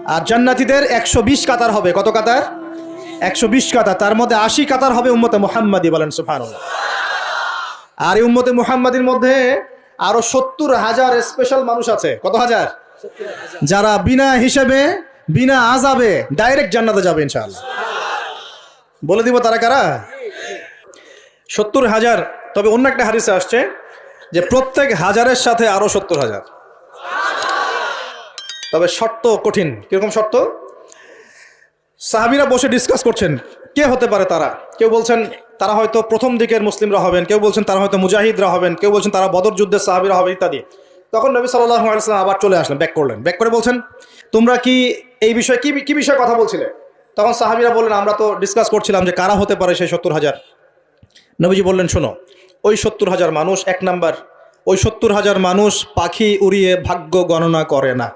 আর জান্নাতীদের 120 কাতার হবে। কত কাতার? 120 কাতার। তার মধ্যে 80 কাতার হবে উম্মতে মুহাম্মাদি, বলেন সুবহানাল্লাহ। আর এই উম্মতে মুহাম্মাদির মধ্যে আরো 70,000 স্পেশাল মানুষ আছে। কত হাজার? যারা বিনা হিসেবে বিনা আযাবে ডাইরেক্ট জান্নাতে যাবে ইনশাআল্লাহ। বলে দিব তারা কারা? 70,000। তবে অন্য একটা হাদিসে আসছে যে প্রত্যেক হাজারের সাথে আরো 70,000। তবে শর্ত কঠিন। কিরকম শর্ত? সাহাবীরা বসে ডিসকাস করছেন কে হতে পারে তারা। কেউ বলছেন তারা হয়তো প্রথম দিকের মুসলিমরা হবেন, কেউ বলছেন তারা হয়তো মুজাহিদরা হবেন, কেউ বলছেন তারা বদর যুদ্ধের সাহাবীরা হবে ইত্যাদি। তখন নবী সাল্লাল্লাহু আলাইহি ওয়াসাল্লাম আবার চলে আসলেন, ব্যাক করলেন। ব্যাক করে বলছেন তোমরা কি এই বিষয়ে কি বিষয়ে কথা বলছিলে? তখন সাহাবীরা বললেন আমরা তো ডিসকাস করছিলাম যে কারা হতে পারে সেই 70,000। নবীজি বললেন শোনো, ওই 70,000 মানুষ, এক নাম্বার, ওই 70,000 মানুষ পাখি উড়িয়ে ভাগ্য গণনা করে না।